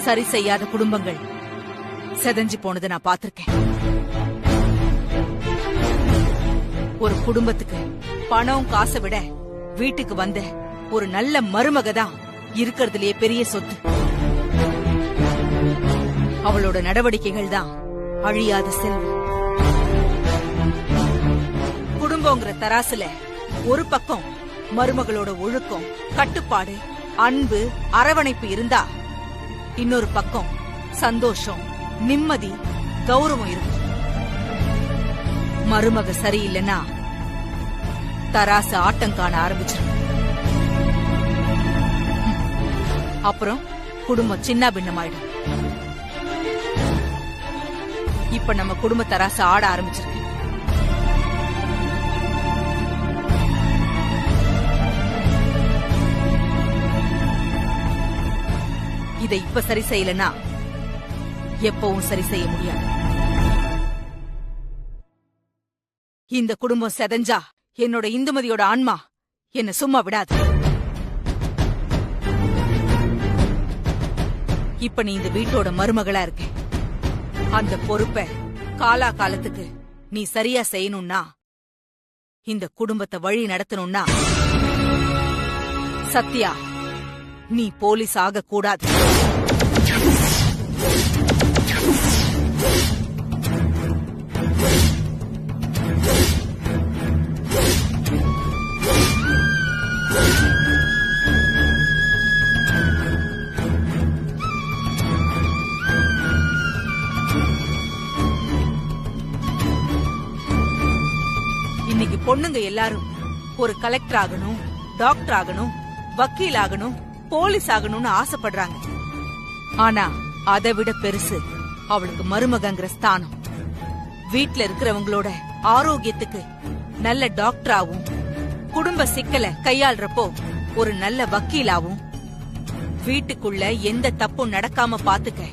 சரி செய்யாத குடும்பங்கள் செதஞ்சு போனது நான் பாத்திருக்கேன். ஒரு குடும்பத்துக்கு பணம் காசை விட வீட்டுக்கு வந்த ஒரு நல்ல மருமக தான் இருக்கிறதுலயே பெரிய சொத்து. அவளோட நடவடிக்கைகள் தான் அழியாத செல்வம். குடும்பங்கிற தராசுல ஒரு பக்கம் மருமகளோட ஒழுக்கம், கட்டுப்பாடு, அன்பு, அரவணைப்பு இருந்தா இன்னொரு பக்கம் சந்தோஷம், நிம்மதி, கௌரவம் இருக்கும். மருமக சரியில்லைன்னா தராசு ஆட்டம் காண ஆரம்பிச்சிடும். அப்புறம் குடும்பம் சின்ன பின்னமாயிடும். இப்ப நம்ம குடும்ப தராசு ஆட ஆரம்பிச்சிருக்கு. இதை இப்ப சரி செய்யலன்னா எப்பவும் சரி செய்ய முடியாது. இந்த குடும்பம் செதஞ்சா என்னோட இந்துமதியோட ஆன்மா என்ன சும்மா விடாது. இப்ப நீ இந்த வீட்டோட மருமகளா இருக்க. அந்த பொறுப்பை காலா காலத்துக்கு நீ சரியா செய்யணும்னா, இந்த குடும்பத்தை வழி நடத்தணும்னா சத்யா நீ போலீஸ் ஆக கூடாது. இன்னைக்கு பொண்ணுங்க எல்லாரும் ஒரு கலெக்டர் ஆகணும், டாக்டர் ஆகணும், வக்கீல் ஆகணும், போலீஸ் ஆகணும்னு ஆசைப்படுறாங்க. ஆனா அதை விட பெருசு அவளுக்கு மருமகங்கிற ஸ்தானம். வீட்ல இருக்கிறவங்களோட ஆரோக்கியத்துக்கு நல்ல டாக்டராவும், குடும்ப சிக்கலை கையாள்றப்போ ஒரு நல்ல வக்கீலாவும், வீட்டுக்குள்ள எந்த தப்பும் நடக்காம பாத்துக்க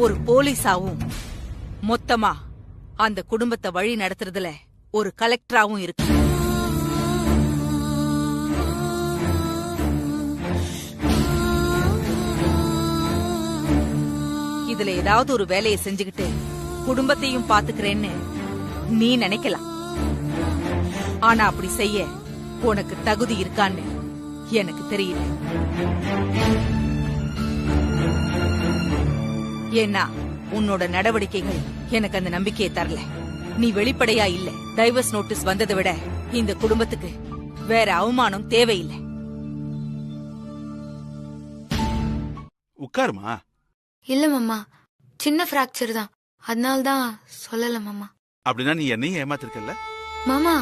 ஒரு போலீஸாவும், மொத்தமா அந்த குடும்பத்தை வழி நடத்துறதுல ஒரு கலெக்டராவும் இருக்கு. இதுல ஏதாவது ஒரு வேலையை செஞ்சுக்கிட்டு குடும்பத்தையும் பாத்துக்கிறேன்னு நீ நினைக்கலாம். ஆனா அப்படி செய்ய உனக்கு தகுதி இருக்கான்னு எனக்கு தெரியல. ஏன்னா உன்னோட நடவடிக்கைகள் எனக்கு அந்த நம்பிக்கையை தரல. நீ வெளிப்படையா இல்ல. டைவர்ஸ் நோட்டீஸ் வந்ததை விட இந்த குடும்பத்துக்கு வேற அவமானம் தேவையில்லை. உட்காருமா. இல்ல மாமா, சின்ன பிராக்சர் தான், அதனால்தான் சொல்லல மாமா. அப்படின்னா நீ என்னையும் ஏமாத்திருக்கல மாமா?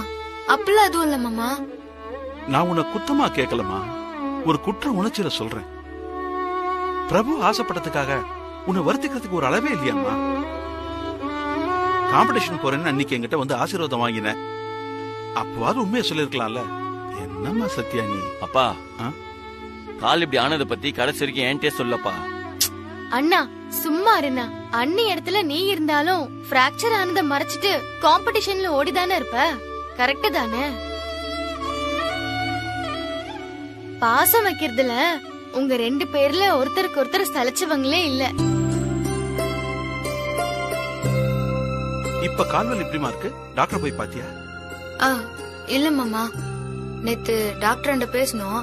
அப்பெல்லாம் அதுவும் இல்ல மாமா. நான் உன்னை குத்தமா கேட்கலமா, ஒரு குற்ற உணர்ச்சியில சொல்றேன். பிரபு ஆசைப்பட்டதுக்காக உன்னை வருத்திக்கிறதுக்கு ஒரு அளவே இல்லையாம்மா. காம்படிஷன் போறேன்னு அன்னைக்கு என்கிட்ட வந்து ஆசீர்வாதம் வாங்கின. அப்பவாது உண்மையை சொல்லிருக்கலாம்ல. என்னம்மா சத்யா நீ? அப்பா, கால் இப்படி ஆனதை பத்தி கடைசி வரைக்கும் என்கிட்ட சொல்லப்பா. அண்ணா சும்மா இருண்ணா. அண்ணி இடத்துல நீ இருந்தாலும் பிராக்சர் ஆனதை மறைச்சிட்டு காம்படிஷன்ல ஓடிதானே இருப்ப. கரெக்ட் தானே? பாசம் வைக்கிறதுல உங்க 2 பேர்ல ஒருத்தருக்கு ஒருத்தர் சலைச்சவங்களே இல்ல. இப்ப கால்வல் எப்படிமா இருக்கு? டாக்டர் போய் பாத்தியா? இல்ல மாமா, நேத்து டாக்டர் பேசணும்.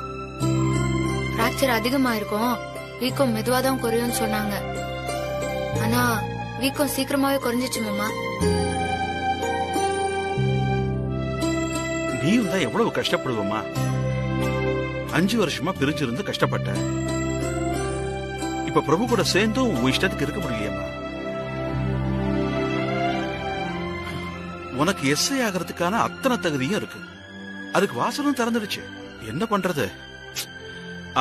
பிராக்சர் அதிகமா இருக்கும், வீக்கம் மெதுவாதான் குறையும் சொன்னாங்க. ஆனா வீக்கம் சீக்கிரமாவே குறைஞ்சிச்சு மாமா. நீயும் தான் எவ்வளவு கஷ்டப்படுவோமா. 5 வருஷமா பிரிஞ்சிருந்து கஷ்டப்பட்ட. இப்ப பிரபு கூட சேர்ந்தும் உன் இஷ்டத்துக்கு இருக்க முடியலையம்மா. உனக்கு எஸ்ஐ ஆகிறதுக்கான அத்தனை தகுதியும் இருக்கு. அதுக்கு வாசலும் திறந்துடுச்சு. என்ன பண்றது?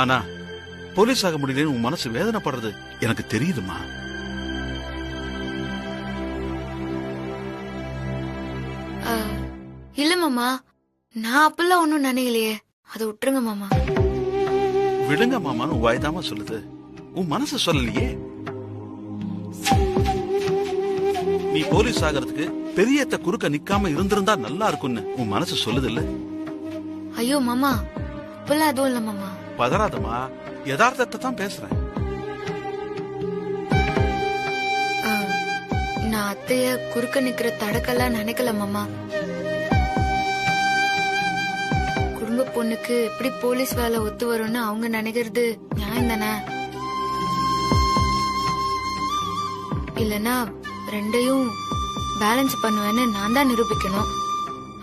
ஆனா போலீஸ் ஆக முடியலன்னு உன் மனசு வேதனைப்படுறது எனக்கு தெரியுதுமா. இல்ல மாமா, நான் அப்பெல்லாம் ஒன்னும் நினைக்கலையே. அதை விட்டுருங்க மாமா. விடுங்க மாமான்னு வாய்தாமா சொல்லுது, உன் மனசு சொல்லலையே. நீ போலீஸ் ஆகிறதுக்கு பெரியத்த குறுக்க நிக்காம இருந்திருந்தா நல்லா இருக்கும்னு உன் மனசு சொல்லுது இல்ல? ஐயோ மாமா, அப்பெல்லாம் அதுவும் இல்ல மாமா. பதறாதமா, யதார்த்தத்தை தான் பேசுறேன். நான் அத்தைய குறுக்க நிக்கிற தடக்கெல்லாம் நினைக்கல மாமா. குடும்ப பொண்ணுக்கு எப்படி போலீஸ் வேலை ஒத்து வரும்னு அவங்க நினைக்கிறது நியாயம் தானே? இல்லனா ரெண்டையும் பேலன்ஸ் பண்ணுவேன்னு நான் தான் நிரூபிக்கணும்.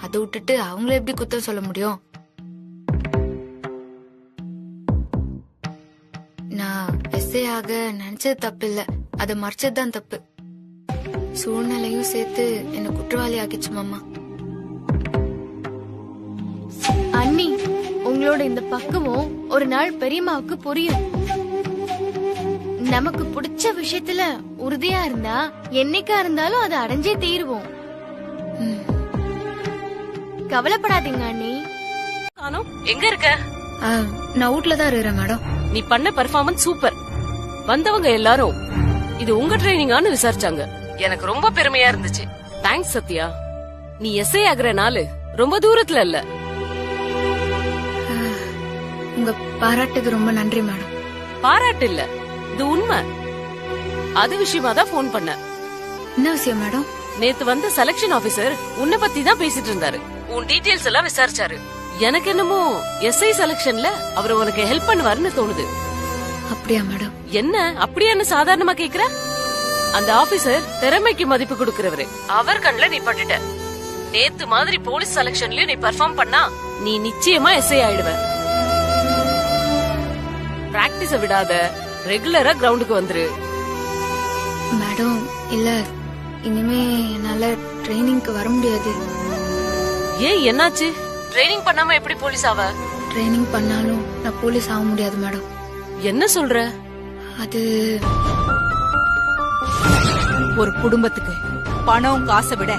அதை விட்டுட்டு அவங்கள எப்படி குத்தம் சொல்ல முடியும்? நான் எஸ்ஐ ஆக நினைச்சது தப்பு இல்ல, அதை மறைச்சதுதான் தப்பு. சூழ்நிலையும் சேர்த்து என்ன குற்றவாளி ஆக்கிச்சு மாமா. அண்ணி, உங்களோட இந்த பக்குவம் ஒரு நாள் பெரியம்மாவுக்கு புரியும். நமக்கு பிடிச்ச விஷயத்துல உறுதியா இருந்தா என்னைக்கா இருந்தாலும் அதை அடைஞ்சே தீருவோம். கவலைப்படாதீங்க அண்ணி. காணோம், எங்க இருக்க? நான் வீட்ல தான் இருக்கிறேன் மேடம். நீ பண்ண பெர்ஃபார்மன்ஸ் சூப்பர். வந்தவங்க எல்லாரும் இது உங்க ட்ரைனிங்கான்னு விசாரிச்சாங்க. எனக்கு ரொம்ப பெருமையா இருந்துச்சு. தேங்க்ஸ் சத்யா. நீ எஸ்ஐ ஆகுற நாள் ரொம்ப தூரத்துல இல்ல. உங்க பாராட்டுக்கு ரொம்ப நன்றி மேடம். பாராட்டு இல்ல, இது உண்மை. அது விஷயமா தான் போன் பண்ண. என்ன விஷயம் மேடம்? நேத்து வந்த செலக்ஷன் ஆபீசர் உன்னை பத்தி தான் பேசிட்டு இருந்தாரு. உன் டீடைல்ஸ் எல்லாம் விசாரிச்சாரு. எனக்கு என்னமோ எஸ்ஐ செலக்ஷன்ல அவர் உனக்கு ஹெல்ப் பண்ணுவாருன்னு தோணுது. அப்படியா மேடம்? என்ன அப்படியே என்ன சாதாரணமா கேக்குற? அந்த ஆபீசர் திறமைக்கு மதிப்பு கொடுக்கறவரு. அவர் கண்ணுல நீ பட்டுட்ட. நேத்து மாதிரி போலீஸ் செலக்ஷன்லயும் நீ பெர்ஃபார்ம் பண்ணா நீ நிச்சயமா எஸ்ஐ ஆயிடுவ. பிராக்டிஸ விடாத, ரெகுலரா கிரவுண்டுக்கு வந்துரு. மேடம் இல்ல, இனிமே என்னால ட்ரைனிங்க்கு வர முடியாது. ஏன், என்னாச்சு? ட்ரைனிங் பண்ணாம எப்படி போலீஸ் ஆவ? ட்ரைனிங் பண்ணாலும் நான் போலீஸ் ஆக முடியாது மேடம். என்ன சொல்ற? அது ஒரு குடும்பத்துக்கு பணம் காசை விட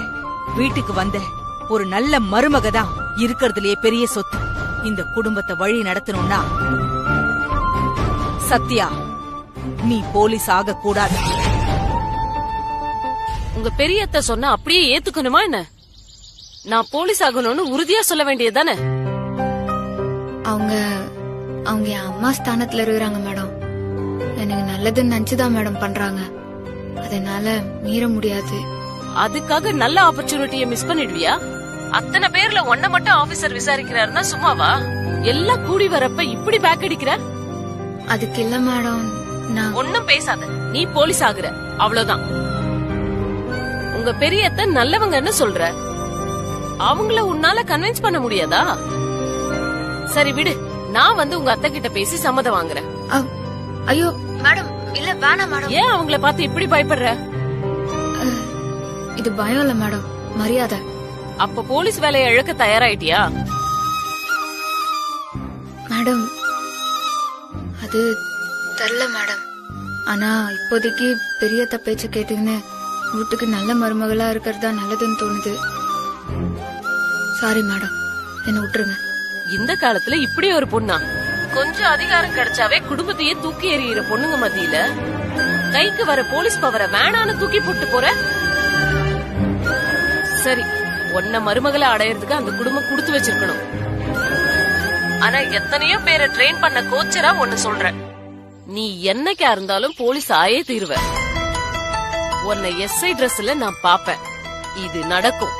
வீட்டுக்கு வந்த ஒரு நல்ல மருமக தான் இருக்கிறதுலயே பெரிய சொத்து. இந்த குடும்பத்தை வழி நடத்தணும்னா சத்யா, நீ போலீஸ் ஆக கூடாது. உங்க பெரியத்த சொன்னா அப்படியே ஏத்துக்கணுமா என்ன? நான் போலீஸ் ஆகணும்னு உறுதியா சொல்ல வேண்டியதுதானே? அவங்க அவங்க என் அம்மா ஸ்தானத்துல இருக்கிறாங்க மேடம். எனக்கு நல்லதுன்னு நினைச்சுதான் மேடம் பண்றாங்க. அதனால மீற முடியாது. அதுக்காக நல்ல ஆப்பர்ச்சுனிட்டியை மிஸ் பண்ணிடுவியா? அத்தனை பேர்ல ஒன்ன மட்டும் ஆபீசர் விசாரிக்கிறாருன்னா சும்மாவா? எல்லாம் கூடி வரப்ப இப்படி பேக் அடிக்கிற? அதுக்கு இல்ல மேடம், நான் ஒன்னும் பேசாத. நீ போலீஸ் ஆகுற, அவ்வளவுதான். உங்க பெரியத்த நல்லவங்கன்னு சொல்ற. அவங்கள உன்னால கன்வின்ஸ் பண்ண முடியாதா? சரி விடு, நான் வந்து உங்க அத்தை கிட்ட பேசி சம்மதம் வாங்குறேன். ஐயோ மேடம், இல்ல வேணாம் மேடம். ஏன் அவங்கள பார்த்து இப்படி பயப்படுற? இது பயம் இல்ல மேடம், மரியாதை. அப்ப போலீஸ் வேலையை இழக்க தயாராயிட்டியா? மேடம் அது தெரியல மேடம். ஆனா இப்போதைக்கு பெரியத்த பேச்ச கேட்டுக்கின்னு வீட்டுக்கு நல்ல மருமகளா இருக்கிறதா நல்லதுன்னு தோணுது. சாரி மேடம், என்ன விட்டுருங்க. இந்த காலத்துல இப்படி ஒரு பொண்ணா? கொஞ்சம் அதிகாரம் கிடைச்சாவே குடும்பத்தையே தூக்கி எறிகிற பொண்ணுங்க மத்தியில கைக்கு வர போலீஸ் பவரை வேணான்னு தூக்கி போட்டு போற. சரி, ஒன்ன மருமகளை அடையறதுக்கு அந்த குடும்பம் கொடுத்து வச்சிருக்கணும். ஆனா எத்தனையோ பேரை ட்ரெயின் பண்ண கோச்சரா ஒன்னு சொல்ற, நீ என்னைக்கா இருந்தாலும் போலீஸ் ஆயே தீருவ. உன்னை எஸ்ஐ ட்ரெஸ்ல நான் பாப்பேன். இது நடக்கும்.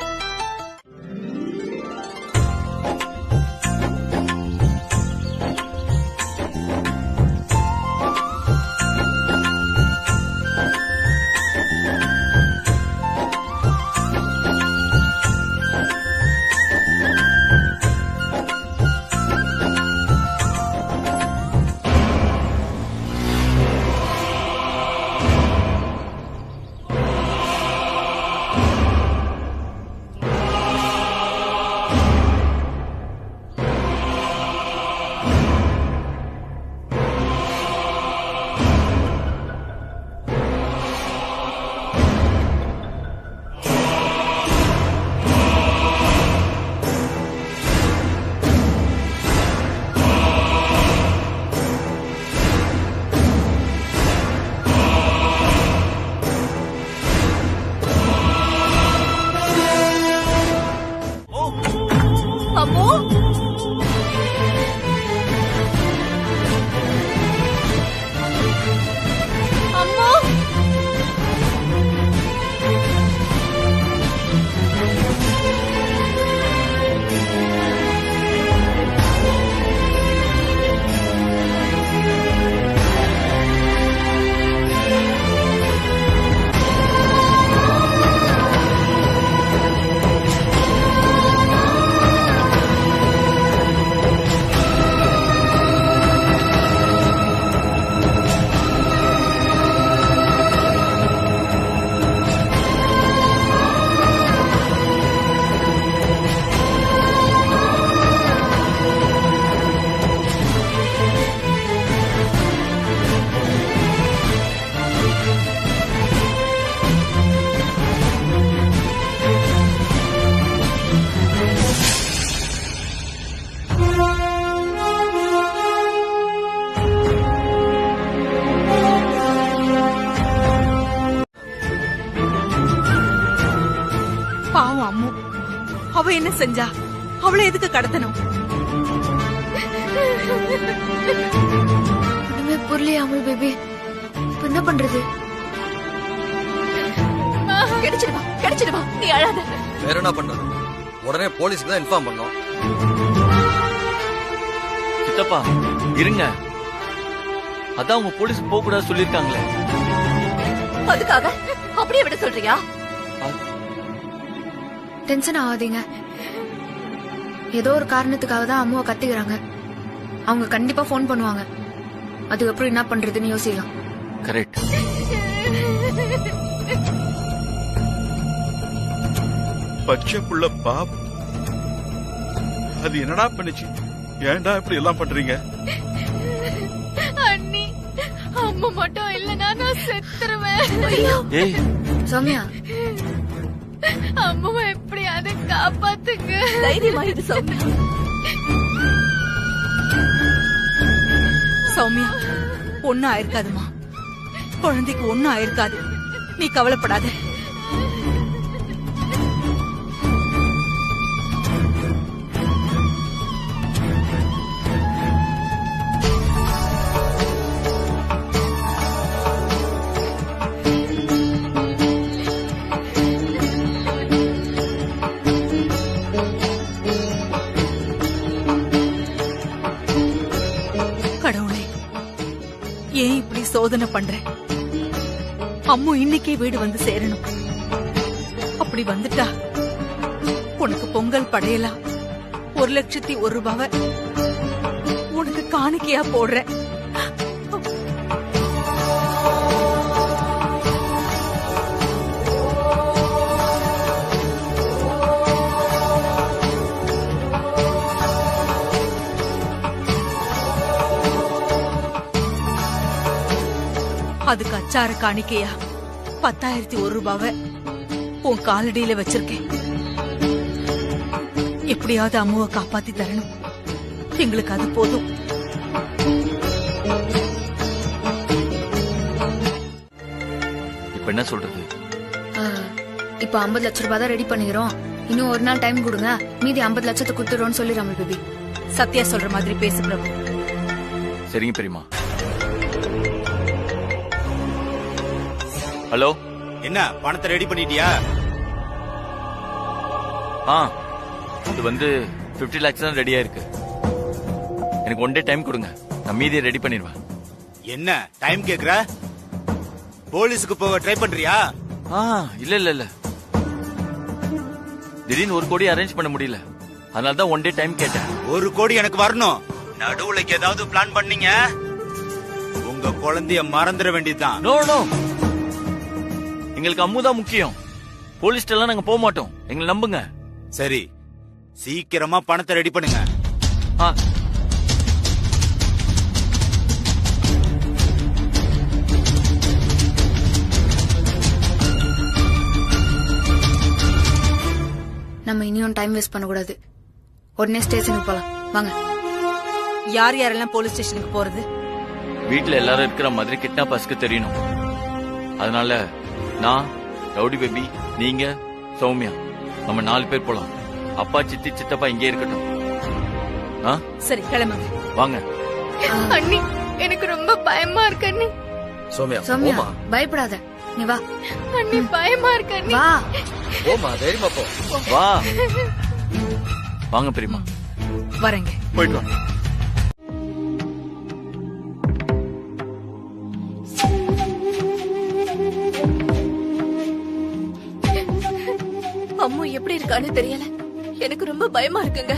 செஞ்சா? அவளை எதுக்கு கடத்தணும்? ஒண்ணுமே புரியலையே அமுல் பேபி. இப்ப என்ன பண்றது? கிடைச்சிடுவா நீ அழாத. வேற என்ன பண்றது? உடனே போலீஸ்க்கு தான் இன்ஃபார்ம் பண்ணோம். சித்தப்பா இருங்க, அதான் உங்க போலீஸ் போக கூடாது சொல்லிருக்காங்களே. அதுக்காக அப்படியே விட சொல்றியா? டென்ஷன் ஆகாதீங்க. ஏதோ ஒரு காரணத்துக்காக தான் அம்மாவை கத்திக்கிறாங்க. அவங்க கண்டிப்பா ஃபோன் பண்ணுவாங்க. அதுக்கப்புறம் என்ன பண்றதுன்னு யோசிக்கலாம். கரெக்ட். பச்சை புள்ள பாப், அது என்னடா பண்ணுச்சு? ஏன்டா இப்படி எல்லாம் பண்றீங்க? அண்ணி, அம்மா மட்டும் இல்லனா நான் செத்துருவேன். ஏய் சௌமியா, அம்மாவை எப்படியாவது காப்பாத்துங்க. தைரியமா இது சௌமியா. சௌமியா, ஒண்ணும் ஆயிருக்காதுமா. குழந்தைக்கு ஒண்ணும் ஆயிருக்காது. நீ கவலைப்படாத. கடவுளே, ஏன் இப்படி சோதனை பண்ற? அம்மு இன்னைக்கே வீடு வந்து சேரணும். அப்படி வந்துட்டா உனக்கு பொங்கல் படையலாம் 1,01,000 ரூபாவை உனக்கு காணிக்கையா போடுறேன். அதுக்கு அச்சார காணிக்கையா 10,001 ரூபாவை உன் காலடியில வச்சிருக்கேன். எப்படியாவது அம்முவை காப்பாத்தி தரணும். எங்களுக்கு அது போதும். இப்ப என்ன சொல்றது? இப்ப 50 லட்சம் ரூபாய் தான் ரெடி பண்ணிக்கிறோம். இன்னும் ஒரு நாள் டைம் கொடுங்க, மீதி 50 லட்சத்தை கொடுத்துடுறோம்னு சொல்லி அமுல் பேபி. சத்யா சொல்ற மாதிரி பேசு பிரபு. சரிங்க பெரியமா. ஹலோ, என்ன பணத்தை ரெடி பண்ணிட்டியா? இது வந்து 50 lakhs தான் ரெடியா இருக்கு. எனக்கு 1 day டைம் கொடுங்க, நான் மீதியை ரெடி பண்ணிடுவேன். என்ன டைம் கேக்குற? போலீஸுக்கு போக ட்ரை பண்றியா? இல்ல இல்ல இல்ல, திடீர்னு 1 கோடி அரேஞ்ச் பண்ண முடியல, அதனால தான் 1 day டைம் கேட்டேன். 1 கோடி எனக்கு வரணும். நடுவுல ஏதாவது பிளான் பண்ணீங்க, உங்க குழந்தைய மறந்துட வேண்டியதுதான். நோ நோ, எங்களுக்கு அம்முதான் முக்கியம். போலீஸ்ட எல்லாம் நாங்க போக மாட்டோம், எங்களை நம்புங்க. சரி, சீக்கிரமா பணத்தை ரெடி பண்ணுங்க. நம்ம இனியும் டைம் வேஸ்ட் பண்ணக்கூடாது. உடனே ஸ்டேஷனுக்கு போலாம் வாங்க. யார் யாரெல்லாம் போலீஸ் ஸ்டேஷனுக்கு போறது? வீட்டுல எல்லாரும் இருக்கிற மாதிரி கிட்னாப்பர்ஸ்க்கு தெரியணும். அதனால நான், ரவுடி பேபி, நீங்க, சௌமியா, நம்ம 4 பேர் போலாம். அப்பா, சித்தி, சித்தப்பா இங்கே இருக்கட்டும். சரி, கிளம்புங்க. வாங்க. அண்ணி, எனக்கு ரொம்ப பயமா இருக்கு அண்ணி. சௌமியா, சௌமியா போமா. பயப்படாத, நீ வா. அண்ணி பயமா இருக்கு அண்ணி. வா போமா, தைரியமா போ. வா. வாங்க பெரியமா. வரேங்க. போயிட்டு வாங்க. அம்மு எப்படி இருக்கான்னு தெரியல, எனக்கு ரொம்ப பயமா இருக்குங்க.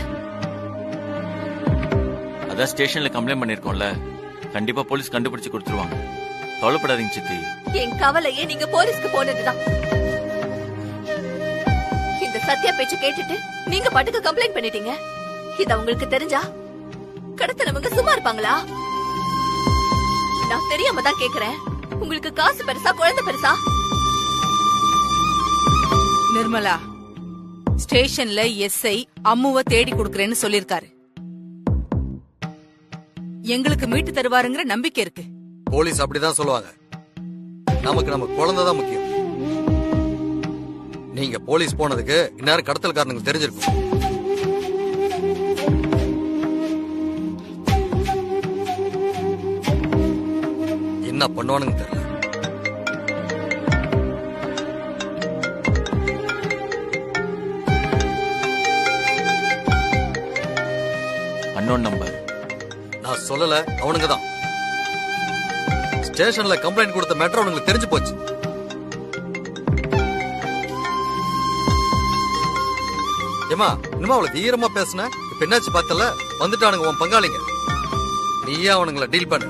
அதான் ஸ்டேஷன்ல கம்ப்ளைண்ட் பண்ணிருக்கோம்ல, கண்டிப்பா போலீஸ் கண்டுபிடிச்சு கொடுத்துருவாங்க. கவலைப்படாதீங்க சித்தி. என் கவலையே நீங்க போலீஸ்க்கு போனதுதான். இந்த சத்யா பேச்சு கேட்டுட்டு நீங்க பாட்டுக்கு கம்ப்ளைண்ட் பண்ணிட்டீங்க. இத உங்களுக்கு தெரிஞ்சா கடத்தலவங்க சும்மா இருப்பாங்களா? நான் தெரியாம தான் கேக்குறேன். உங்களுக்கு காசு பெருசா, குழந்தை பெருசா? நிர்மலா, ஸ்டேஷன்ல எஸ்ஐ அம்முவை தேடி கொடுக்கறேன்னு சொல்லிருக்காரு. எங்களுக்கு மீட்டு தருவாருங்கிற நம்பிக்கை இருக்கு. போலீஸ் அப்படிதான் சொல்லுவாங்க. நமக்கு நம்ம குழந்தை தான் முக்கியம். நீங்க போலீஸ் போனதுக்கு இந்நேரம் கடத்தல்காரனுக்கு தெரிஞ்சிருக்கும். பண்ணுவானுங்க தெரியல. Unknown number. நான் சொல்லல, அவனுங்க தான். ஸ்டேஷன்ல கம்ப்ளைண்ட் கொடுத்த மேட்டர் அவனுங்களுக்கு தெரிஞ்சு போச்சு. ஏமா இனிமே அவளை தீவிரமா பேசுன. இப்ப என்னாச்சு பார்த்தல, வந்துட்டானுங்க உன் பங்காளிங்க. நீயே அவனுங்களை டீல் பண்ணு.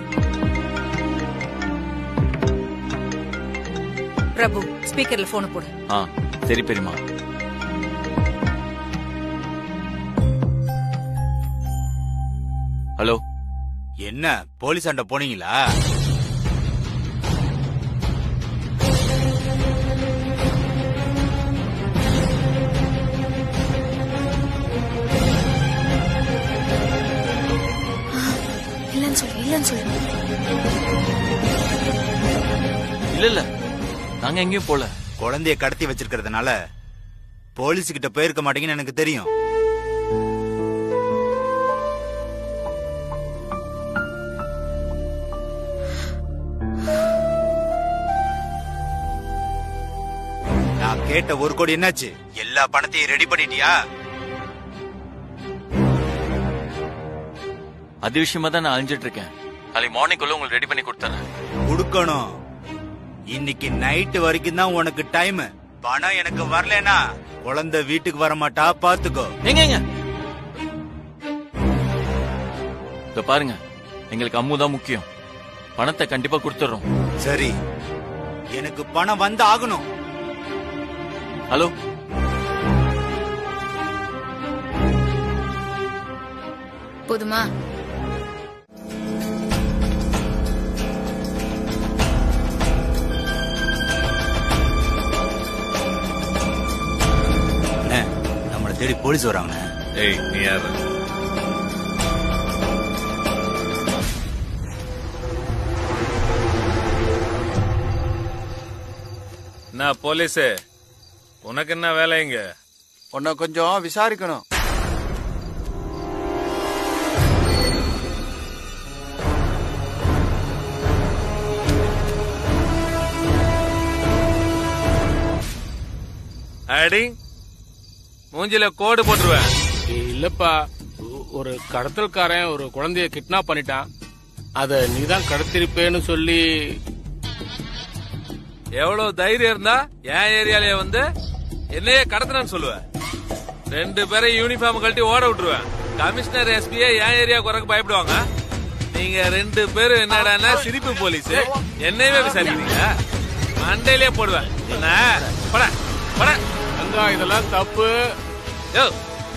பிரபு ஸ்பீக்கர்ல போன் போடு. சரி பெரியமா. ஹலோ, என்ன போலீஸ் ஆண்ட போனீங்களா? இல்லன்னு சொல்லு. இல்ல நாங்க எங்கேயும் போல. குழந்தைய கடத்தி வச்சிருக்கிறதுனால போலீஸ் கிட்ட போயிருக்க மாட்டீங்கன்னு எனக்கு தெரியும். நான் கேட்ட 1 கோடி என்னாச்சு? எல்லா பணத்தையும் ரெடி பண்ணிட்டியா? அது விஷயமா தான் நான் அழிஞ்சிட்டு இருக்கேன். நாளைக்கு மார்னிங்குள்ள உங்களுக்கு ரெடி பண்ணி கொடுத்துறேன். கொடுக்கணும். இன்னைக்கு நைட்டு வரைக்கும் தான் உனக்கு டைம். பணம் எனக்கு வரலனா குழந்தை வீட்டுக்கு வர மாட்டா, பாத்துக்கோ. எங்க பாருங்க, எங்களுக்கு அம்மு தான் முக்கியம். பணத்தை கண்டிப்பா கொடுத்துறோம். சரி, எனக்கு பணம் வந்து ஆகணும். ஹலோ, போதுமா? நம்மளை தேடி போலீஸ் வராங்க. ஏய், நீ யாரு? என்ன போலீஸ், உனக்கு என்ன வேலை இங்க? உன்னை கொஞ்சம் விசாரிக்கணும். அடி மூஞ்சில கோடு போட்டுருவேன். இல்லப்பா, ஒரு கடத்தல்காரன் ஒரு குழந்தைய கிட்னாப் பண்ணிட்டான். அத நீதான் கடத்திருப்பேன்னு சொல்லி. எவ்வளவு தைரியம் இருந்தா என் ஏரியாலயே வந்து என்னையே கடத்தினு சொல்லுவேன். 2 பேரை யூனிஃபார்ம் கழட்டி ஓட விட்டுருவேன். கமிஷனர் எஸ்பியே என் ஏரியா குறைக்க பயப்படுவாங்க. நீங்க 2 பேரும் என்னடான்னா சிரிப்பு போலீஸ் என்னையவே விசாரிக்கிறீங்க. மண்டையிலே போடுவேன். இதெல்லாம் தப்பு.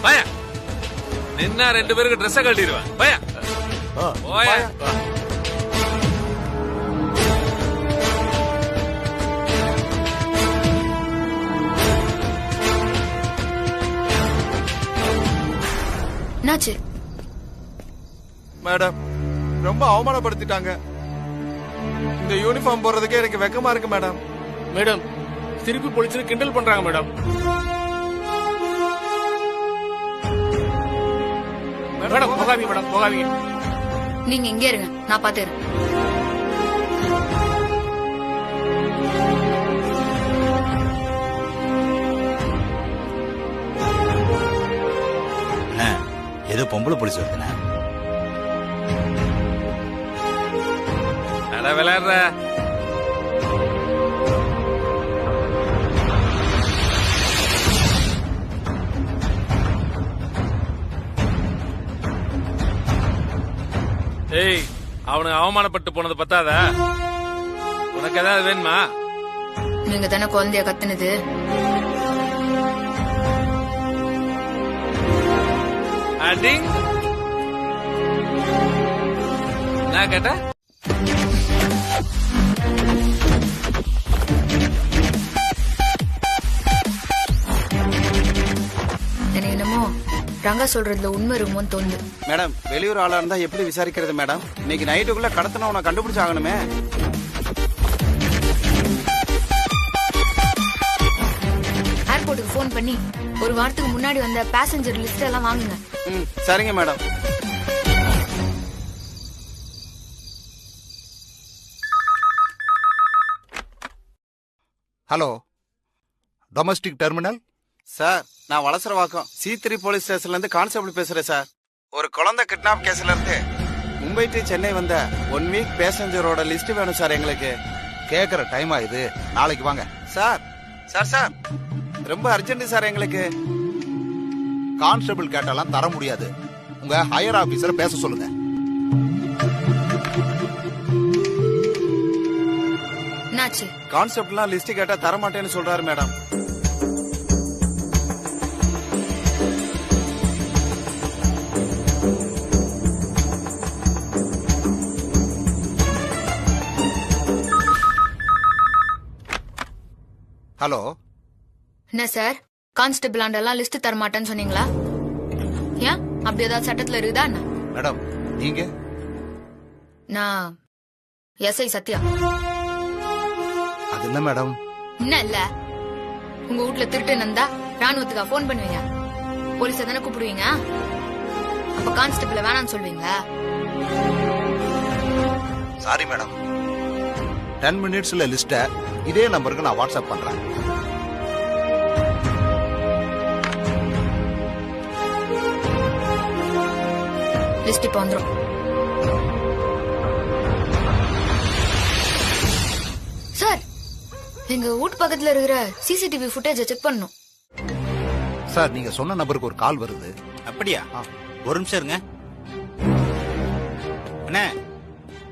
பய நின்னா 2 பேருக்கு ட்ரெஸ் கட்டிடுவேன். பய போய. என்னாச்சு? மேடம், ரொம்ப அவமானப்படுத்திட்டாங்க. இந்த யூனிஃபார்ம் போடுறதுக்கே எனக்கு வெக்கமா இருக்கு மேடம். மேடம், திருப்பி போலீஸ் கிண்டல் பண்றாங்க மேடம். மேடம் போகாதீங்க, மேடம் போகாதீங்க. நீங்க இங்கே இருங்க, நான் பாத்துறேன். ஏதோ பொம்பளை போலீஸ் வருதுண்ணே. அட விளையாடுற. ஏய், அவனுக்கு அவமானப்பட்டு போனது பத்தாதா? உனக்கு ஏதாவது வேணுமா? நீங்க தானே குழந்தைய கத்துனது. அடிங் நான் கேட்ட எனக்கு என்னமோ ரங்கா சொல்றதுல உண்மை இருக்குமோன்னு தோணுது. மேடம், வெளியூர் ஆளா இருந்தா எப்படி விசாரிக்கிறது மேடம்? இன்னைக்கு நைட்டுக்குள்ள கடத்தின உன கண்டுபிடிச்சாகணுமே. ஏர்போர்ட்டுக்கு போன் பண்ணி 1 வாரத்துக்கு முன்னாடி வந்த பேசஞ்சர் லிஸ்ட் எல்லாம் வாங்குங்க. சரிங்க madam. Hello, domestic terminal. Sir, நான் வளசரவாக்கம் C3 போலீஸ் ஸ்டேஷன்ல இருந்து கான்ஸ்டபிள் பேசுறேன் சார். ஒரு குழந்தை கிட்னாப் கேஸ்ல இருந்து மும்பை டு சென்னை வந்த 1 வீக் பேசஞ்சரோட லிஸ்ட் வேணும் சார் எங்களுக்கு. கேக்குற டைம் ஆகுது, நாளைக்கு வாங்க. சார் சார் சார் ரொம்ப அர்ஜென்ட் சார் எங்களுக்கு. கான்ஸ்டபிள் கேட்டாலாம் தர முடியாது. உங்க ஹையர் ஆபீசரை பேச சொல்லுங்க. என்னாச்சு? கான்ஸ்டபிள்லாம் லிஸ்ட் கேட்டா தர மாட்டேன்னு சொல்றாரு மேடம். ஹலோ. என்ன சார், கான்ஸ்டபிள் ஆண்டெல்லாம் லிஸ்ட் தர மாட்டேன்னு சொன்னீங்களா? ஏன் அப்படி ஏதாவது சட்டத்துல இருக்குதா என்ன? மேடம், நீங்க? நான் எஸ்ஐ சத்யா. அது என்ன மேடம்? என்ன இல்ல, உங்க வீட்டுல திருட்டு நந்தா ராணுவத்துக்கா போன் பண்ணுவீங்க, போலீஸ தானே கூப்பிடுவீங்க. அப்ப கான்ஸ்டபிள் வேணாம்னு சொல்வீங்களா? சாரி மேடம், 10 மினிட்ஸ்ல லிஸ்ட இதே நம்பருக்கு நான் வாட்ஸ்அப் பண்றேன். லிஸ்ட் இப்ப வந்துரும். சார், எங்க வீட்டு பக்கத்துல இருக்கிற CCTV ஃபுட்டேஜ செக் பண்ணணும். சார், நீங்க சொன்ன நம்பருக்கு ஒரு கால் வருது. அப்படியா? ஒரு நிமிஷம் இருங்க. அண்ணே,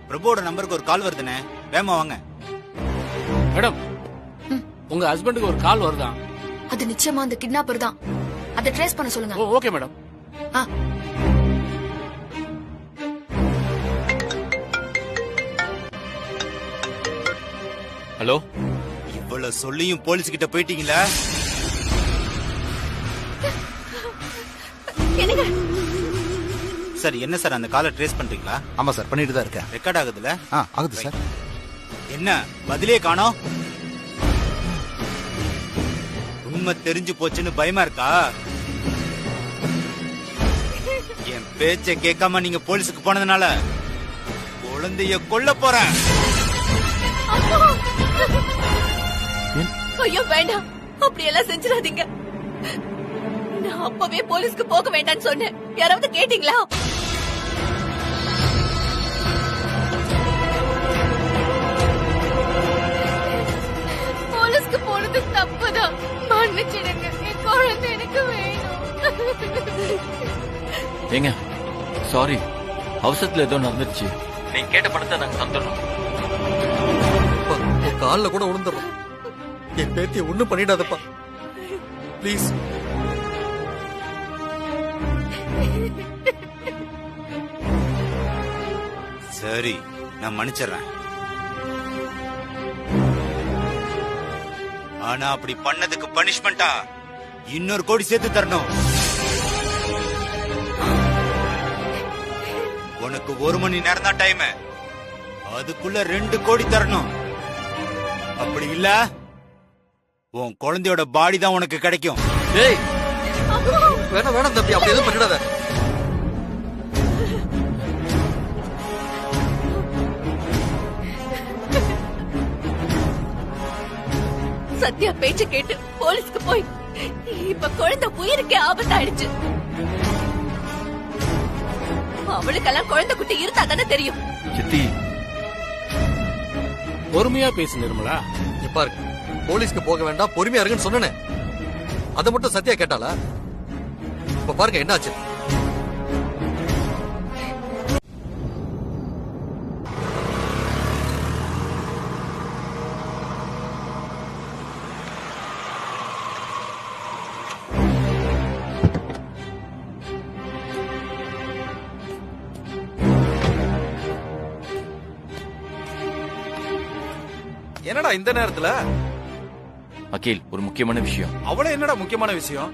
பிரபுவோட நம்பருக்கு ஒரு கால் வருதுண்ணே, வேமா வாங்க. மேடம், உங்க ஹஸ்பண்டுக்கு ஒரு கால் வருதான். அது நிச்சயமா அந்த கிட்னாப்பர் தான். அதை ட்ரேஸ் பண்ண சொல்லுங்க. Okay madam. ஹலோ. இவ்வளவு சொல்லியும் போலீஸ் கிட்ட போயிட்டீங்களா? சார், என்ன சார் அந்த காலை ட்ரேஸ் பண்றீங்களா? ஆமா சார், பண்ணிட்டு தான் இருக்கேன். ரெக்கார்ட் ஆகுதுல? ஆகுது சார். என்ன பதிலே காணோம்? உண்மை தெரிஞ்சு போச்சுன்னு பயமா இருக்கா? என் பேச்ச கேட்காம நீங்க போலீஸுக்கு போனதுனால குழந்தைய கொல்ல போறேன். ஐயோ வேண்டாம், அப்படி எல்லாம் செஞ்சிடாதீங்க. நான் அப்பவே போலீஸ்க்கு போக வேண்டாம்னு சொன்னேன். யாராவது கேட்டீங்களா? போலீஸ்க்கு போனது தப்புதான், மன்னிச்சிடுங்க. என் குழந்தை எனக்கு வேணும். ஏங்க, சாரி, அவசரத்துல ஏதோ நடந்துருச்சு. நீங்க கேட்ட பணத்தை நாங்க தந்துடுறோம். காலில் கூட விழுந்துடுறோம். என் பேத்தியை ஒண்ணும் பண்ணிடாதப்பா, பிளீஸ். சரி, நான் மன்னிச்சிடுறேன். ஆனா அப்படி பண்ணதுக்கு பனிஷ்மெண்டா இன்னொரு கோடி சேர்த்து தரணும். உனக்கு 1 மணி நேரம் தான் டைம், அதுக்குள்ள 2 கோடி தரணும். அப்படி இல்ல உன் குழந்தையோட பாடி தான் உனக்கு கிடைக்கும். டேய், வேணாம் வேணாம் தம்பி, அப்படி எதுவும் பண்ணிடாத. சத்யா பேச்சு கேட்டு போலீஸ்க்கு போய் இப்ப குழந்தை உயிருக்கே ஆபத்தாயிடுச்சு. அவளுக்கெல்லாம் குழந்தை குட்டி இருந்தா தானே தெரியும். சித்தி, பொறுமையா பேசு நிர்மலா. பாரு, போலீஸ்க்கு போக வேண்டாம், பொறுமையா இருக்குன்னு சொன்னேன். அதை மட்டும் சத்யா கேட்டாளா? இப்ப பாருங்க என்னாச்சு. என்னடா இந்த நேரத்துல? அகில், ஒரு முக்கியமான விஷயம். அவ்வளவு என்னடா முக்கியமான விஷயம்?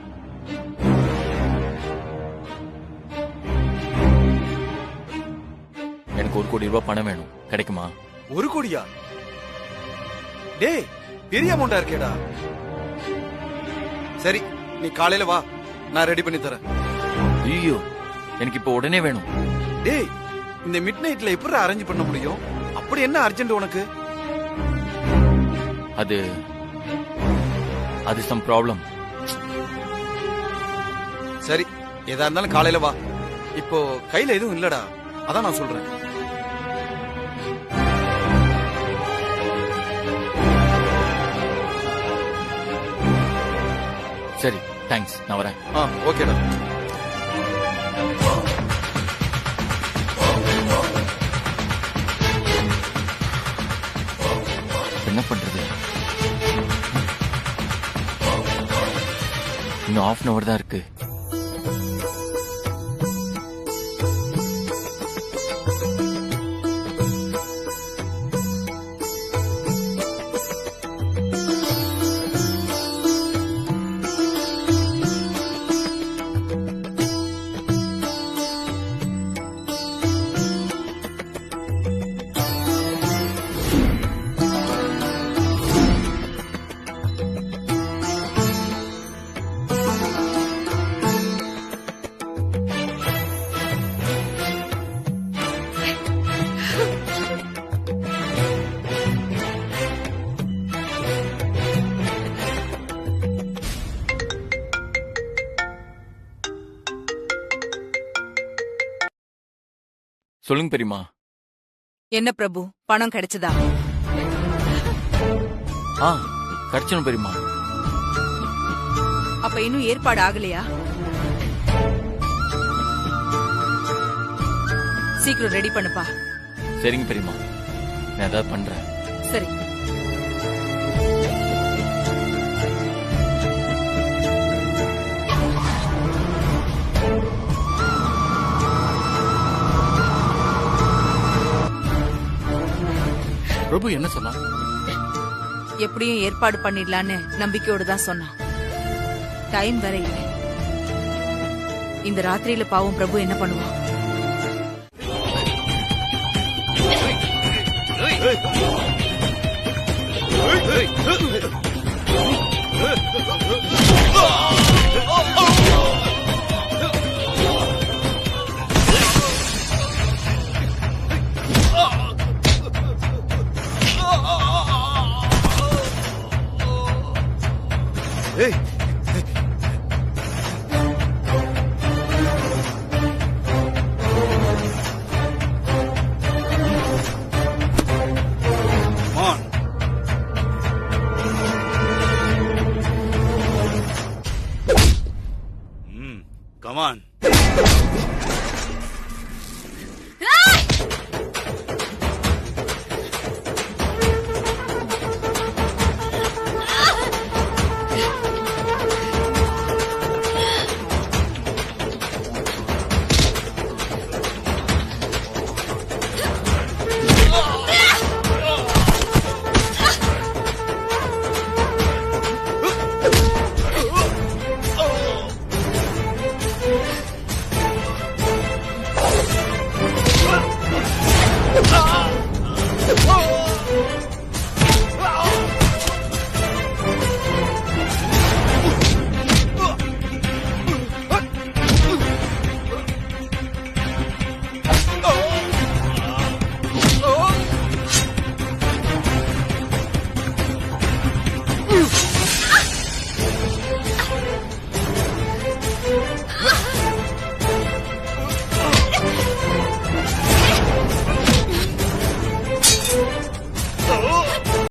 எனக்கு 1 கோடி ரூபாய் பணம் வேணும், கிடைக்குமா? 1 கோடியா? டேய், பெரிய அமௌண்டா இருக்கேடா. சரி, நீ காலையில வா, நான் ரெடி பண்ணி தரேன். ஐயோ, எனக்கு இப்ப உடனே வேணும். டேய், இந்த மிட் நைட்ல எப்படி அரேஞ்ச் பண்ண முடியும்? அப்படி என்ன அர்ஜென்ட் உனக்கு? அது அது சம் ப்ராப்ளம். சரி, எதா இருந்தாலும் காலையில வா. இப்போ கையில எதுவும் இல்லடா, அதான் நான் சொல்றேன். சரி, தேங்க்ஸ், நான் வரேன். ஓகேடா. என்ன பண்றது? இன்னும் half an hour தான் இருக்கு. சொல்லுங்க பெரியமா. என்ன பிரபு, பணம் கிடைச்சதா? கிடைச்சணும் பெரியமா. அப்ப இன்னும் ஏற்பாடு ஆகலையா? சீக்கிரம் ரெடி பண்ணுப்பா. சரிங்க பெரியமா, நான் ஏதாவது பண்றேன். சரி. பிரபு என்ன சொன்னா? எப்படியும் ஏற்பாடு பண்ணிடலான்னு நம்பிக்கையோடு தான் சொன்னான். டைம் வேற இல்லை. இந்த ராத்திரியில பாவம் பிரபு என்ன பண்ணுவான்? Hey!